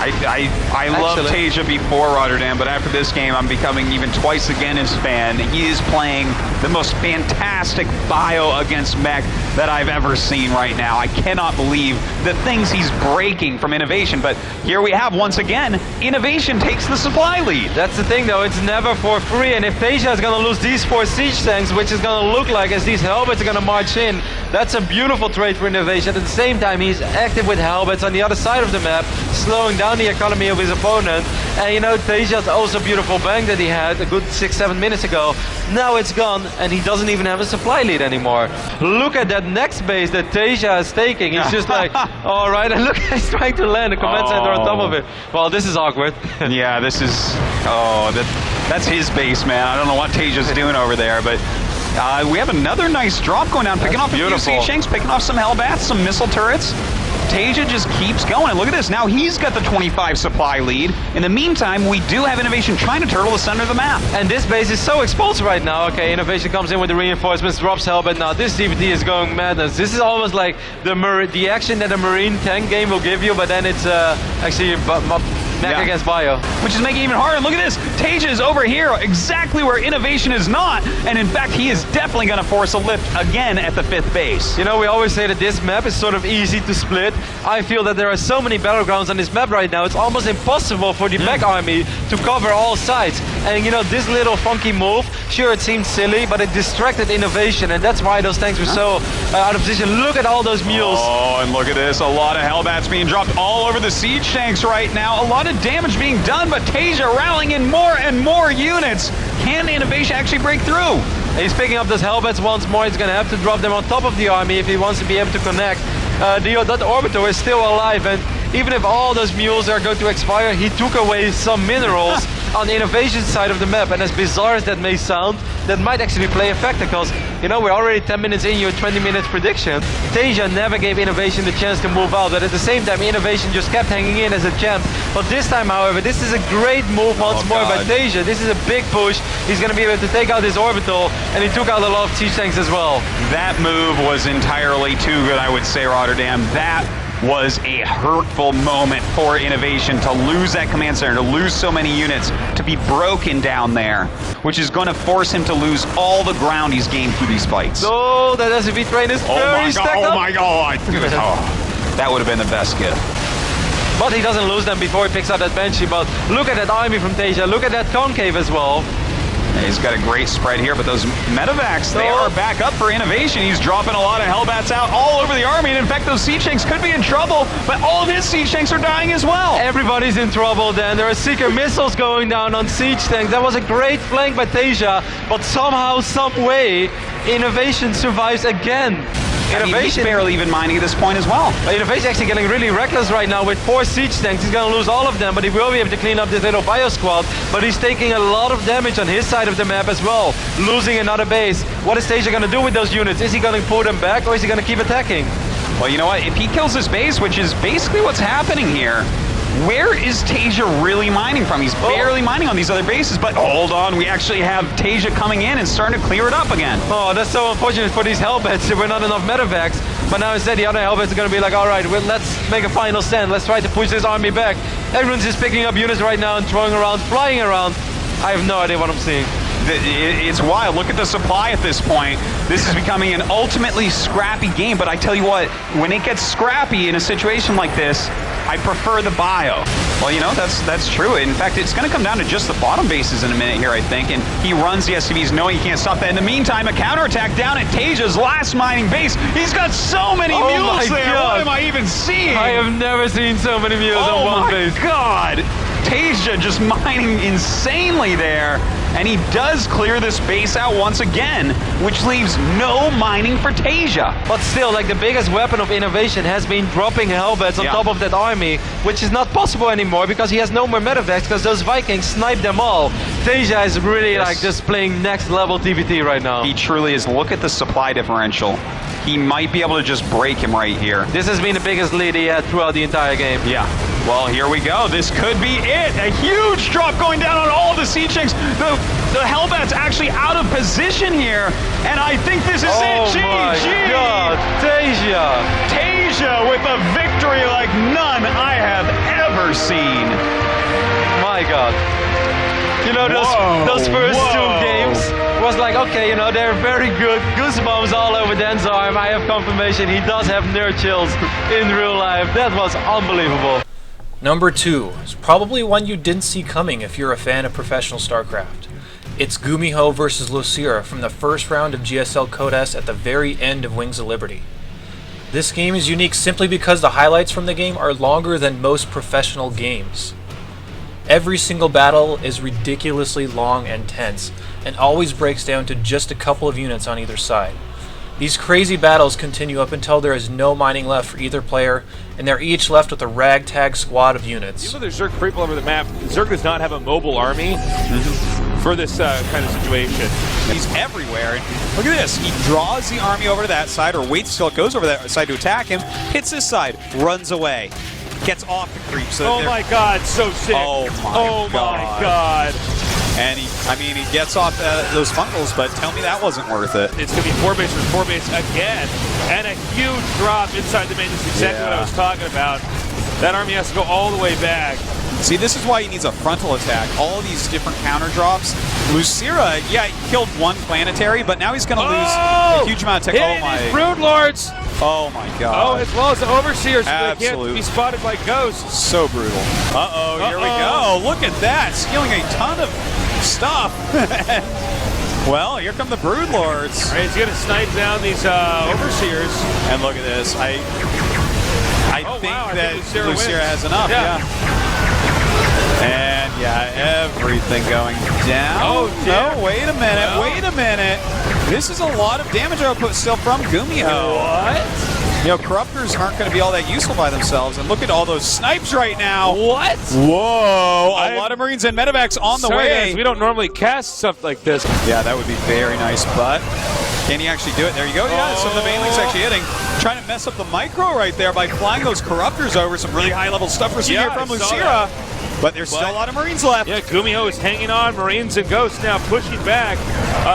I love Taeja before Rotterdam, but after this game, I'm becoming even twice again his fan. He is playing the most fantastic bio against mech that I've ever seen right now. I cannot believe the things he's breaking from innovation, but here we have, once again, innovation takes the supply lead. That's the thing, though. It's never for free, and if Taeja is going to lose these 4 siege tanks, which is going to look like as these Hellbats are going to march in, that's a beautiful trade for innovation. At the same time, he's active with Hellbats on the other side of the map, slowing down the economy of his opponent. And you know, Taeja's also beautiful bank that he had a good 6-7 minutes ago. Now it's gone, and he doesn't even have a supply lead anymore. Look at that next base that Taeja is taking. He's just like, all right, and look, he's trying to land a command center on top of it. Well, this is awkward. Yeah, this is, that's his base, man. I don't know what Taeja's doing over there, but we have another nice drop going down, picking off a few siege tanks, picking off some Hellbats, some missile turrets. Taeja just keeps going, and look at this. Now he's got the 25 supply lead. In the meantime, we do have innovation trying to turtle the center of the map. And this base is so exposed right now. Okay, innovation comes in with the reinforcements, drops Hellbat. Now this DVD is going madness. This is almost like the action that a Marine tank game will give you, but then it's actually mech against bio. Which is making it even harder. And look at this. Taeja is over here, exactly where innovation is not. And in fact, he is definitely going to force a lift again at the 5th base. You know, we always say that this map is sort of easy to split. I feel that there are so many battlegrounds on this map right now, it's almost impossible for the mech army to cover all sides. And you know, this little funky move, sure, it seemed silly, but it distracted innovation, and that's why those tanks were so out of position. Look at all those mules. Oh, and look at this. A lot of Hellbats being dropped all over the siege tanks right now. A lot of damage being done, but Taeja rallying in more and more units. Can innovation actually break through? He's picking up those Hellbats once more. He's going to have to drop them on top of the army if he wants to be able to connect. That Orbiter is still alive, and even if all those mules are going to expire, he took away some minerals on the innovation side of the map. And as bizarre as that may sound, that might actually play a factor, because, you know, we're already 10 minutes in your 20 minutes prediction. Taeja never gave innovation the chance to move out, but at the same time, innovation just kept hanging in as a champ. But this time, however, this is a great move once more by Taeja. This is a big push. He's going to be able to take out his orbital, and he took out a lot of siege tanks as well. That move was entirely too good, I would say, Rotterdam. That was a hurtful moment for innovation to lose that command center, to lose so many units, to be broken down there, which is going to force him to lose all the ground he's gained through these fights. Oh, that SUV train is very stacked up. Oh my god! That would have been the best gift. But he doesn't lose them before he picks up that Banshee. But look at that army from Taeja. Look at that concave as well. He's got a great spread here, but those medevacs, they are back up for innovation. He's dropping a lot of Hellbats out all over the army, and in fact, those siege tanks could be in trouble, but all of his siege tanks are dying as well. Everybody's in trouble then. There are Seeker missiles going down on siege tanks. That was a great flank by Taeja, but somehow, some way, innovation survives again. Innovation barely even mining at this point as well. Innovation actually getting really reckless right now with 4 siege tanks. He's going to lose all of them, but he will be able to clean up this little bio squad. But he's taking a lot of damage on his side of the map as well, losing another base. What is Taeja going to do with those units? Is he going to pull them back, or is he going to keep attacking? Well, you know what? If he kills this base, which is basically what's happening here, where is Taeja really mining from? He's barely mining on these other bases, but hold on, we actually have Taeja coming in and starting to clear it up again. Oh, that's so unfortunate for these Hellbats. There were not enough medevacs, but now instead the other Hellbats are going to be like, all right, well, let's make a final stand. Let's try to push this army back. Everyone's just picking up units right now and throwing around, flying around. I have no idea what I'm seeing. it's wild. Look at the supply at this point. This is becoming an ultimately scrappy game, but I tell you what, when it gets scrappy in a situation like this, I prefer the bio. Well, you know, that's true. In fact, it's going to come down to just the bottom bases in a minute here, I think, and he runs the SCVs knowing he can't stop that. In the meantime, a counterattack down at Taeja's last mining base. He's got so many mules there. God. What am I even seeing? I have never seen so many mules on one base. Oh my God! Taeja just mining insanely there, and he does clear this base out once again, which leaves no mining for Taeja. But still, like, the biggest weapon of innovation has been dropping Hellbats on top of that army, which is not possible anymore because he has no more medevacs because those Vikings snipe them all. Taeja is really like just playing next level TVT right now. He truly is. Look at the supply differential. He might be able to just break him right here. This has been the biggest lead he had throughout the entire game. Yeah. Well, here we go. This could be it. A huge drop going down on all the siege tanks. The Hellbat's actually out of position here, and I think this is it. GG! Oh my God, Taeja! Taeja with a victory like none I have ever seen. My God. You know, those first two games was like, okay, you know, they're very good. Goosebumps all over Dan's arm. I have confirmation he does have nerd chills in real life. That was unbelievable. Number 2 is probably one you didn't see coming if you're a fan of professional StarCraft. It's Gumiho versus Losira from the first round of GSL Code S at the very end of Wings of Liberty. This game is unique simply because the highlights from the game are longer than most professional games. Every single battle is ridiculously long and tense, and always breaks down to just a couple of units on either side. These crazy battles continue up until there is no mining left for either player, and they're each left with a ragtag squad of units. Even though there's Zerg free all over the map, Zerg does not have a mobile army for this kind of situation. He's everywhere. And look at this. He draws the army over to that side, or waits till it goes over that side to attack him, hits this side, runs away, gets off the creep. So oh my God, so sick. Oh my God. And he gets off those fungals, but tell me that wasn't worth it. It's going to be 4-base versus 4-base again. And a huge drop inside the main. That's exactly what I was talking about. That army has to go all the way back. See, this is why he needs a frontal attack. All these different counter drops. Lucira, yeah, he killed one planetary, but now he's going to lose a huge amount of tech. Oh my. Brood Lords. Oh my God. Oh, as well as the Overseers. Absolutely. They can't be spotted by ghosts. So brutal. Uh-oh, here we go. Look at that. Stealing a ton of stuff. Well, here come the Brood Lords. Right, he's going to snipe down these Overseers. And look at this. I think that Losira has enough. Yeah. And yeah, everything going down. Oh, no, wait a minute. Wait a minute. This is a lot of damage output still from Gumiho. What? You know, Corruptors aren't going to be all that useful by themselves. And look at all those snipes right now. What? Whoa. A lot of Marines and medevacs on the way. Guys, we don't normally cast stuff like this. Yeah, that would be very nice, but can he actually do it? There you go. Yeah, some of the Banelings actually hitting. Trying to mess up the micro right there by flying those Corruptors over. Some really high-level stuff we're seeing here from Losira. But there's still a lot of Marines left. Yeah, Gumiho is hanging on. Marines and Ghosts now pushing back.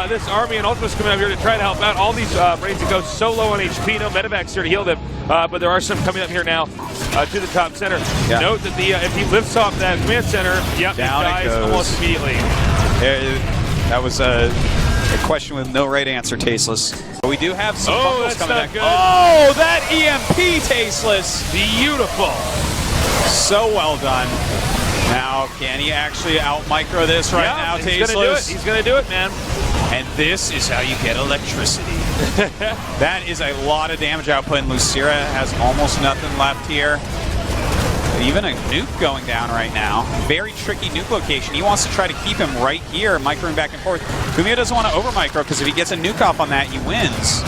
This army and Ultima's coming up here to try to help out. All these Marines and Ghosts so low on HP. No medevacs here to heal them. But there are some coming up here now to the top center. Yeah. Note that if he lifts off that command center, yep, down he dies it goes almost immediately. That was a question with no right answer, Tasteless. But we do have some fumbles coming back. Good. Oh, that EMP, Tasteless. Beautiful. So well done. Now, can he actually out-micro this right now, Tasteless? He's going to do it, man. And this is how you get electricity. That is a lot of damage output, and Losira has almost nothing left here. Even a nuke going down right now. Very tricky nuke location. He wants to try to keep him right here, microing back and forth. Gumiho doesn't want to over-micro, because if he gets a nuke off on that, he wins.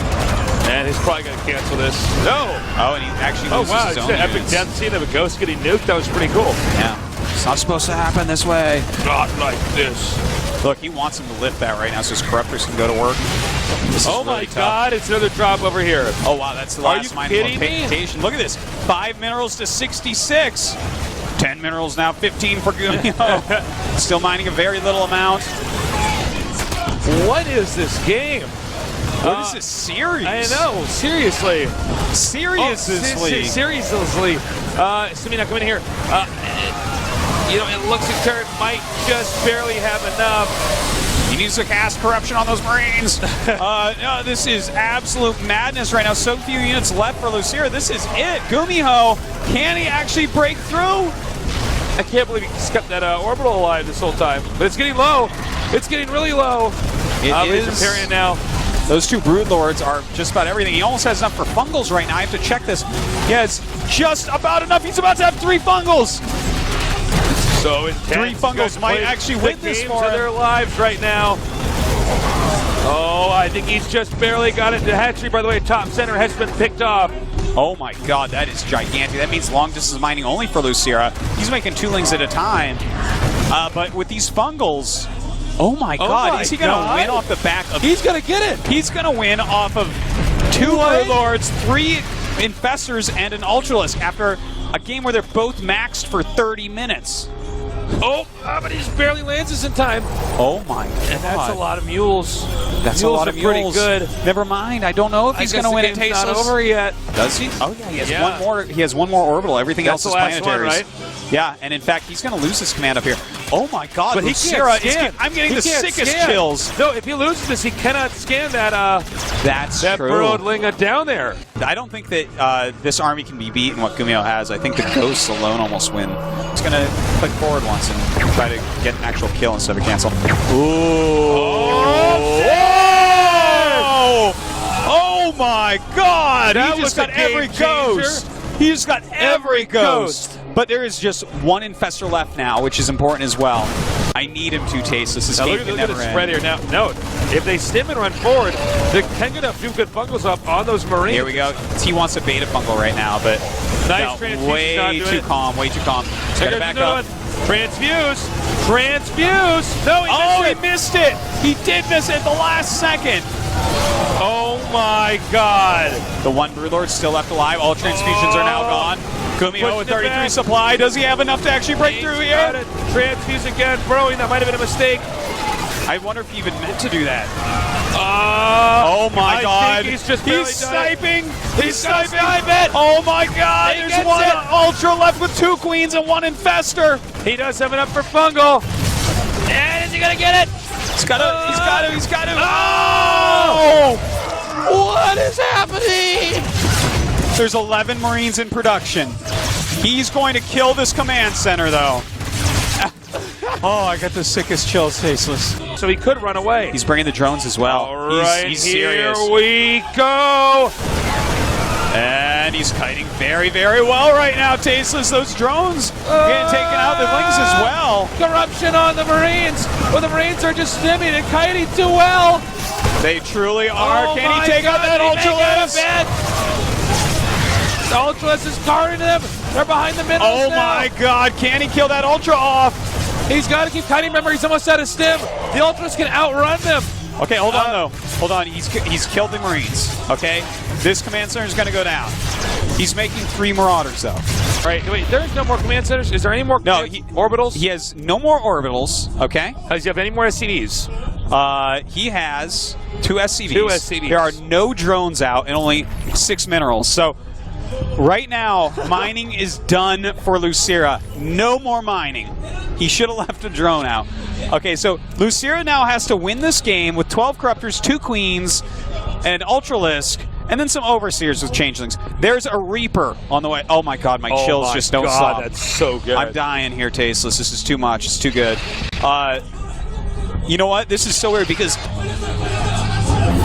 And he's probably going to cancel this. No! Oh, and he actually loses his own epic death scene of a ghost getting nuked. That was pretty cool. Yeah. It's not supposed to happen this way. Not like this. Look, he wants him to lift that right now so his Corruptors can go to work. Oh my God, it's another drop over here. Oh wow, that's the last mining location. Look at this. 5 minerals to 66. 10 minerals now, 15 for Gumiho. Still mining a very little amount. What is this game? What is this series? I know, seriously. Seriously. Seriously. Sumina, come in here. You know, it looks like Turret might just barely have enough. He needs to cast Corruption on those Marines. No, this is absolute madness right now. So few units left for Losira. This is it. Gumiho, can he actually break through? I can't believe he's kept that orbital alive this whole time. But it's getting low. It's getting really low. He's repairing it now. Those two Broodlords are just about everything. He almost has enough for Fungals right now. I have to check this. He has just about enough. He's about to have 3 Fungals. So intense. 3 Fungals might actually win this for him. Their lives right now. Oh, I think he's just barely got it. The hatchery, by the way, top center has been picked off. Oh my god, that is gigantic. That means long distance mining only for Losira. He's making 2 lings at a time. But with these Fungals, oh my god, is he going to win off the back of... He's going to get it. He's going to win off of 2 Broodlords, 3 Infestors, and an Ultralisk after a game where they're both maxed for 30 minutes. Oh, but he just barely lands this in time. Oh my god. And that's a lot of mules. That's a lot of mules. Pretty good. Never mind. I don't know if he's going to win it Tasteless. Not over yet. Does he? Oh yeah, he has one more. He has one more orbital. Everything else is planetaries. One, right? Yeah, and in fact, he's going to lose his command up here. Oh my god, but Losira is I'm getting the sickest chills. No, if he loses this, he cannot scan that that true. burrowed linga down there. I don't think that this army can be beaten what Gumiho has. I think the ghosts alone almost win. He's going to click forward once and try to get an actual kill instead of a cancel. Oh my god! He just got every ghost. He just got every ghost. But there is just 1 Infestor left now, which is important as well. I need him to taste this. This game can never end. Spread here. Now, note, if they stim and run forward, they can get a few good Fungals up on those Marines. Here we go. He wants a beta Fungal right now, but nice way too calm. Way too calm. He's got to back up. Transfuse. Transfuse. No, he missed it. He did miss it at the last second. Oh my god. The 1 Broodlord still left alive. All transfusions are now gone. Gumiho with 33 supply. Does he have enough to actually break through here? Transfuse again. Burrowing. That might have been a mistake. I wonder if he even meant to do that. Oh my god. He's just sniping. He's sniping. Oh my god. There's 1 Ultra left with 2 Queens and 1 Infestor. He does have enough for Fungal. And is he going to get it? He's got to. Oh! What is happening? There's 11 Marines in production. He's going to kill this command center, though. Oh, I got the sickest chills, Tasteless. So he could run away. He's bringing the drones as well. All right, he's serious. Here we go. And he's kiting very, very well right now, Tasteless. Those drones getting taken out. The wings as well. Corruption on the Marines. Well, the Marines are just stimming and kiting too well. They truly are. Can he take out that Ultralisk? The Ultralisk is carrying them. They're behind the middle. Oh my god. Can he kill that Ultra off? He's got to keep kiting. Remember, he's almost out of stim. The Ultras can outrun them. Okay, hold on, though. Hold on. He's killed the Marines, okay? This command center is going to go down. He's making 3 Marauders, though. All right, wait, there's no more command centers? Is there any more orbitals? He has no more orbitals, okay? Does he have any more SCVs? He has 2 SCVs. 2 SCVs. There are no drones out and only 6 minerals. So right now, mining is done for Losira. No more mining. He should have left a drone out. Okay, so Losira now has to win this game with 12 Corruptors, 2 Queens, and an Ultralisk, and then some Overseers with Changelings. There's a Reaper on the way. Oh my god, my chills just don't stop. That's so good. I'm dying here, Tasteless. This is too much. It's too good. You know what? This is so weird because...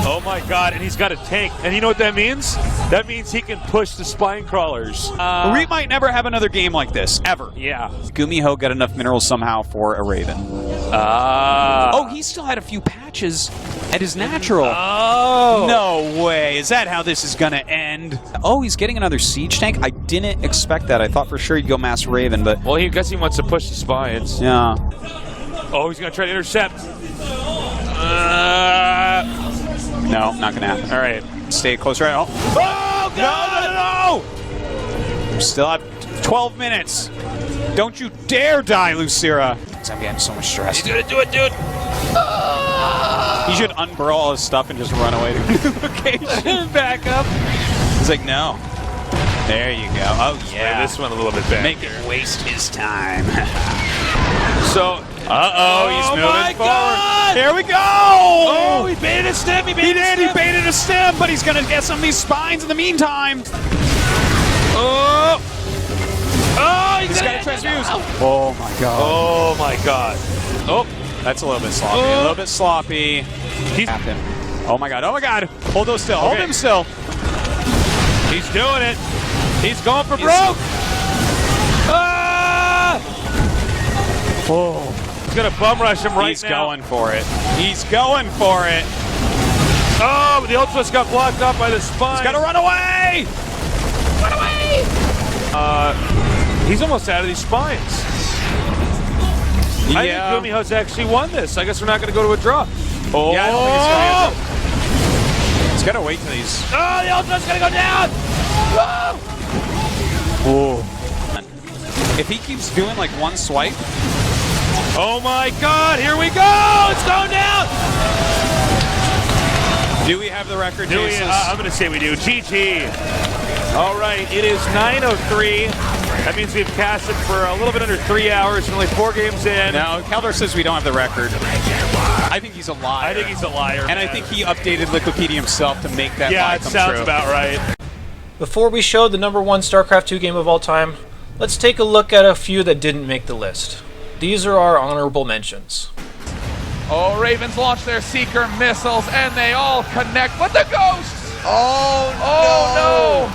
Oh my god, and he's got a tank. And you know what that means? That means he can push the spine crawlers. We might never have another game like this, ever. Yeah. Gumiho got enough minerals somehow for a Raven. Oh, he still had a few patches at his natural. Oh. No way. Is that how this is going to end? Oh, he's getting another siege tank? I didn't expect that. I thought for sure he'd go Mass Raven, but... Well, I guess he wants to push the spines. Yeah. Oh, he's going to try to intercept. No, not going to happen. All right. Stay close right now. Oh, God! No! Still have 12 minutes. Don't you dare die, Losira. I'm getting so much stress. He's going to do it, dude. He should unburl all his stuff and just run away to the location. Back up. He's like, no. There you go. Oh, yeah. Play this one a little bit back. Make him waste his time. So... Uh-oh, he's moving forward. God! Here we go! Oh, he baited a stem. He baited a stem, but he's gonna get some of these spines in the meantime. Oh! Oh, he's got to transfuse. Oh my god. Oh my god. Oh, that's a little bit sloppy. A little bit sloppy. He's him. Oh my god. Oh my god. Hold those still. Hold him still. He's doing it. He's going for broke. Ah! Oh. He's gonna bum rush him right now. He's going for it. He's going for it. Oh, but the ultimate's got blocked up by the spine. He's gotta run away! Run away! He's almost out of these spines. Yeah. I think Gumiho's actually won this. I guess we're not gonna go to a draw. Oh! Yeah, I don't think he's gotta wait till these. Oh, the ultimate's gonna go down! Whoa! If he keeps doing like one swipe. Oh my god, here we go! It's going down! Do we have the record, Jason? I'm going to say we do. GG. All right, it is 9:03. That means we've cast it for a little bit under 3 hours and only 4 games in. No, Keldor says we don't have the record. I think he's a liar. I think he's a liar, And man. I think he updated Wikipedia himself to make that lie come true. Yeah, it sounds about right. Before we show the #1 StarCraft 2 game of all time, let's take a look at a few that didn't make the list. These are our honorable mentions. Oh, Ravens launch their Seeker missiles, and they all connect, but the Ghosts! Oh, no!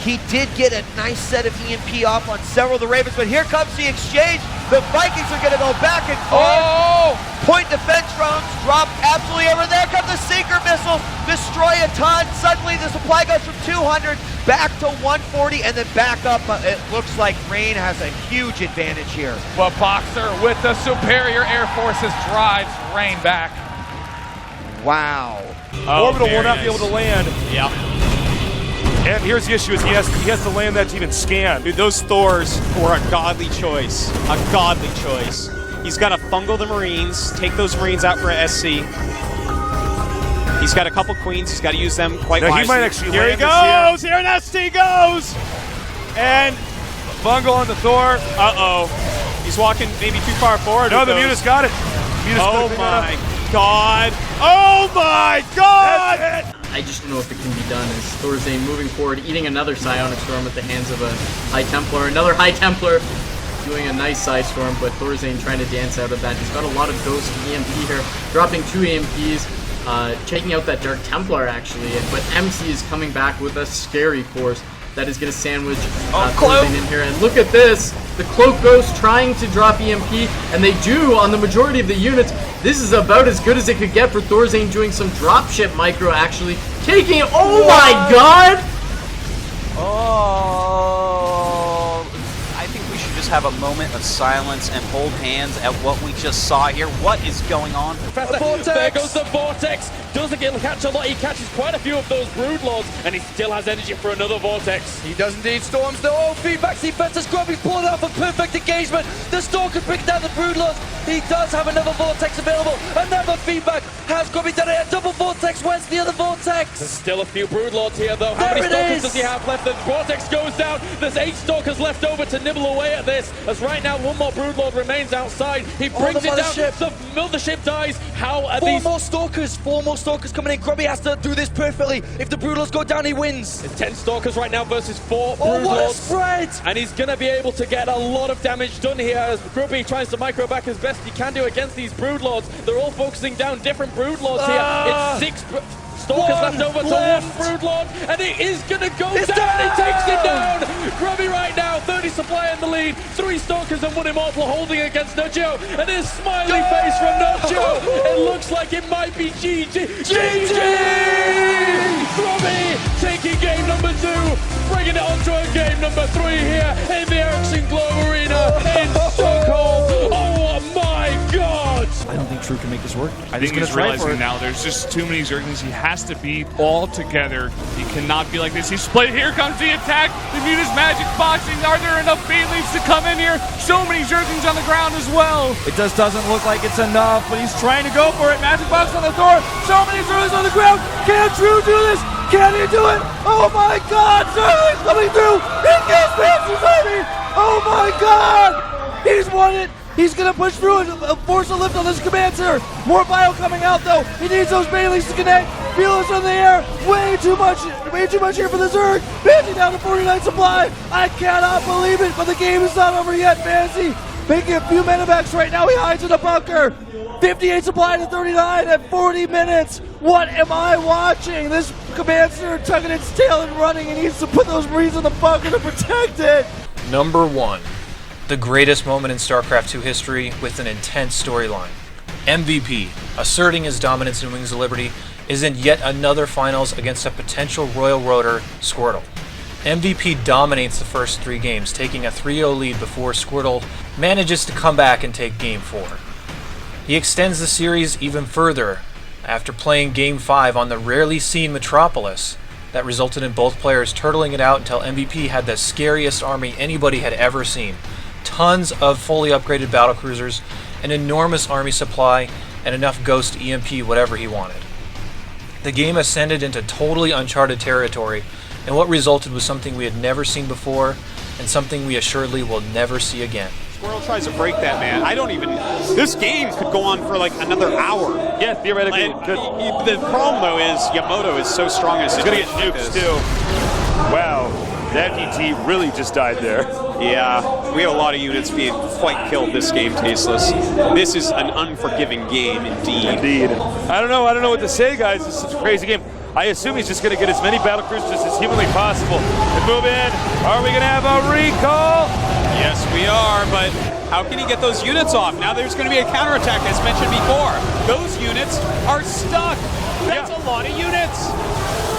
He did get a nice set of EMP off on several of the Ravens, but here comes the exchange. The Vikings are going to go back and forth. Oh! Point defense drones drop absolutely over. There comes the Seeker missile. Destroy a ton. Suddenly the supply goes from 200 back to 140 and then back up. It looks like Rain has a huge advantage here. But Boxer with the superior air forces drives Rain back. Wow. Orbital will not be able to land. Yep. And here's the issue: is he has to land that to even scan. Dude, those Thors were a godly choice. A godly choice. He's got to fungal the Marines, take those Marines out for a SC. He's got a couple Queens. He's got to use them quite wisely. He might actually Here he land goes. Here an SC goes. And Bungle on the Thor. uh-oh. He's walking maybe too far forward. No, the Mutas got it. Oh my god. Oh my god. That's it. I just don't know if it can be done as Thorazane moving forward, eating another Psionic Storm at the hands of a High Templar. Another High Templar doing a nice side storm, but Thorazane trying to dance out of that. He's got a lot of Ghost EMP here, dropping 2 EMPs, taking out that Dark Templar actually, but MC is coming back with a scary force that is going to sandwich Thorazane in here. And look at this, the Cloak Ghost trying to drop EMP, and they do on the majority of the units. This is about as good as it could get for Thorazane, doing some dropship micro actually, taking it. Oh my god! Oh, I think we should just have a moment of silence and hold hands at what we just saw here. What is going on? There goes the Vortex. Doesn't catch a lot. He catches quite a few of those Broodlords, and he still has energy for another Vortex. He does indeed. Storms though. Oh, feedback. Defense Grubby's pulling off a perfect engagement. The Stalker brings down the Broodlords. He does have another Vortex available. Another feedback. Has Grubby done it? A double Vortex. Where's the other Vortex? There's still a few Broodlords here, though. How many Stalkers does he have left? The Vortex goes down. There's 8 Stalkers left over to nibble away at this. As right now, one more Broodlord remains outside. He brings it down. The mothership dies. How are these? 4 more Stalkers. 4 more Stalkers coming in. Grubby has to do this perfectly. If the Broodlords go down, he wins. It's 10 Stalkers right now versus 4 Oh, Broodlords. what a spread! And he's going to be able to get a lot of damage done here as Grubby tries to micro back as best he can do against these Broodlords. They're all focusing down different Broodlords here. It's 6 Stalkers left over to 1 Broodlord, and it is going to go down. He takes it down. Grubby right now, 30 supply in the lead. 3 Stalkers and 1 Immortal holding against Nacho. And his smiley face from Nacho. It looks like it might be GG. GG! Grubby taking game number 2, bringing it on to a game number 3 here in the Ericsson Globe Arena in Stockholm. Oh my god! I don't think True can make this work. I think he's realizing now there's just too many Zerglings. He has to be all together. He cannot be like this. He's split. Here comes the attack. The Mutas magic boxing. Are there enough Baitleys to come in here? So many Zerglings on the ground as well. It just doesn't look like it's enough, but he's trying to go for it. Magic box on the door. So many Zerglings on the ground. Can True do this? Can he do it? Oh my god! Zerglings coming through! He kills Panzer's army! Oh my god! He's won it! He's gonna push through and force a lift on this Commander. More bio coming out though. He needs those Baileys to connect. Feelers in the air. Way too much here for the Zerg. Fantasy down to 49 supply. I cannot believe it, but the game is not over yet. Fantasy making a few medevacs right now. He hides in the bunker. 58 supply to 39 at 40 minutes. What am I watching? This Commander tugging its tail and running. He needs to put those Marines in the bunker to protect it. Number 1. The greatest moment in StarCraft 2 history with an intense storyline. MVP, asserting his dominance in Wings of Liberty, is in yet another finals against a potential Royal Rotor, Squirtle. MVP dominates the first 3 games, taking a 3-0 lead before Squirtle manages to come back and take Game 4. He extends the series even further after playing Game 5 on the rarely seen Metropolis that resulted in both players turtling it out until MVP had the scariest army anybody had ever seen. Tons of fully upgraded battlecruisers, an enormous army supply, and enough Ghost EMP whatever he wanted. The game ascended into totally uncharted territory, and what resulted was something we had never seen before, and something we assuredly will never see again. Squirtle tries to break that, man. I don't even... This game could go on for like another hour. Yeah, theoretically it could. The problem, though, is Yamato is so strong in a He's going to situation get nukes, like too. Wow. That DT really just died there. Yeah, we have a lot of units being quite killed this game, Tasteless. This is an unforgiving game, indeed. Indeed. I don't know what to say, guys. It's such a crazy game. I assume he's just going to get as many battlecruisers as humanly possible and move in. Are we going to have a recall? Yes, we are, but how can he get those units off? Now there's going to be a counterattack, as mentioned before. Those units are stuck. That's a lot of units.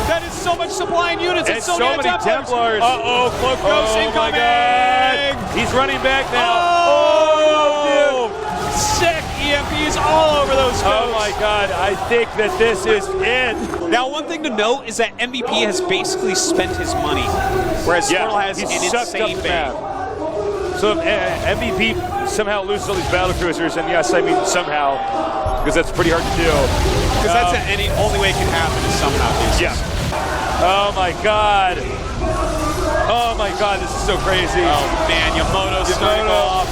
That is so much supply in units and so many Templars. Uh-oh, Cloak Ghost incoming. My God. He's running back now. Oh, dude. Sick EMPs all over those ghosts. Oh my God, I think that this is it. Now, one thing to note is that MVP has basically spent his money, whereas Squirtle has an insane bank. So if MVP somehow loses all these battlecruisers, and yes, I mean somehow, because that's pretty hard to do. Because that's the only way it can happen is somehow. Yeah. Oh my God. Oh my God, this is so crazy. Oh man, Yamato starting off.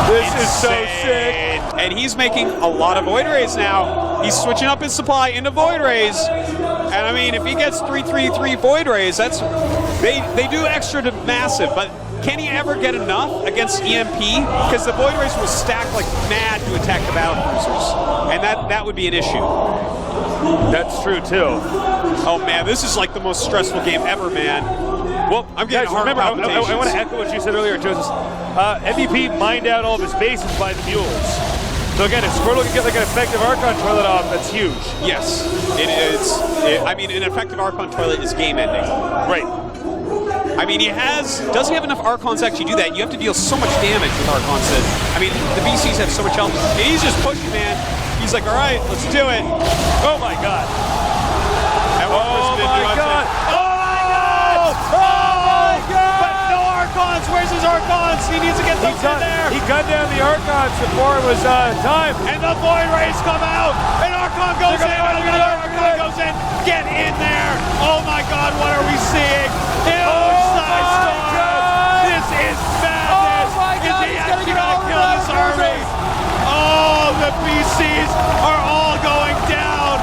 This is so sick. And he's making a lot of Void Rays now. He's switching up his supply into Void Rays. And I mean, if he gets 3 Void Rays, that's they do extra to massive, but can he ever get enough against EMP? Because the Void Rays will stack like mad to attack the battlecruisers. And that would be an issue. That's true too. Oh man, this is like the most stressful game ever, man. Well, I'm getting guys, remember, I want to echo what you said earlier, Joseph. MVP mined out all of his bases by the mules. So again, if Squirtle can get like an effective Archon toilet off, that's huge. Yes, it is. I mean, an effective Archon toilet is game ending. Right. I mean, doesn't he have enough Archons to actually do that? You have to deal so much damage with Archons that, I mean, the BCs have so much health. And he's just pushing, man. He's like, all right, let's do it. Oh my God. Oh my God. Oh my God. But no Archons. Where's his Archons? He needs to get those in there. He gunned down the Archons before it was time. And the Void Rays come out. And Archon goes in. Archon goes in. Get in there. Oh my God, what are we seeing? This is madness! Oh my God, is he actually gonna kill this army? Oh, the BCs are all going down!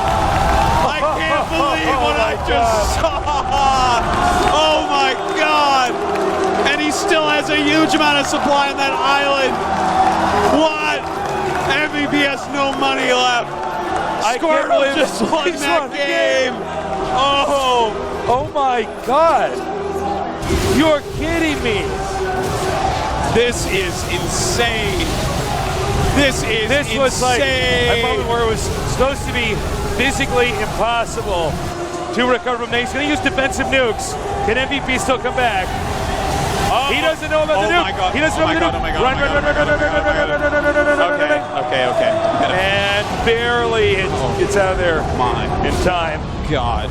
I can't believe what I just saw! Oh my God! And he still has a huge amount of supply on that island! What? MVP has no money left! Squirtle just won that game! Oh my God! You're kidding me! This is insane. This was like a moment where it was supposed to be physically impossible to recover from. He's going to use defensive nukes. Can MVP still come back? He doesn't know about the nuke. He doesn't know about the nuke. Run. Okay. And barely it's out of there in time. God.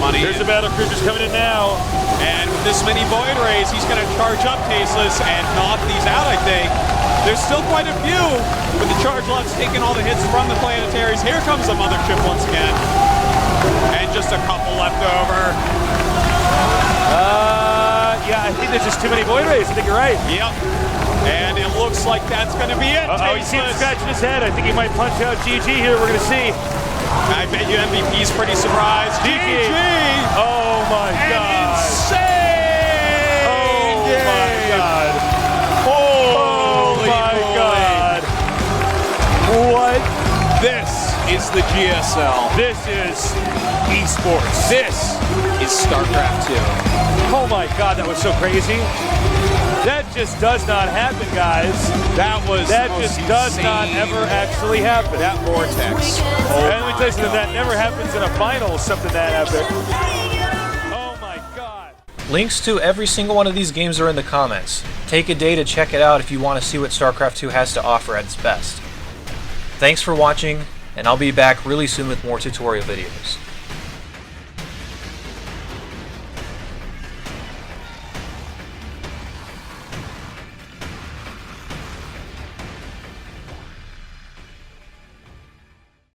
Money. There's the battlecruisers coming in now. And with this many Void Rays, he's going to charge up Tasteless and knock these out, I think. There's still quite a few, with the charge lots taking all the hits from the Planetaries. Here comes the Mothership once again. And just a couple left over. Yeah, I think there's just too many Void Rays. I think you're right. Yep. And it looks like that's going to be it. Oh, you see him scratching his head. I think he might punch out GG here. We're going to see. I bet you MVP's pretty surprised. GG. Oh, my God. Insane. Oh, my God. Holy God. What? This is the GSL. This is esports. This is Starcraft 2. Oh my God, that was so crazy. That just does not happen, guys. That just does not ever actually happen. That vortex. And let me tell you something, that never happens in a final, something that epic. Oh my God. Links to every single one of these games are in the comments. Take a day to check it out if you want to see what StarCraft 2 has to offer at its best. Thanks for watching, and I'll be back really soon with more tutorial videos.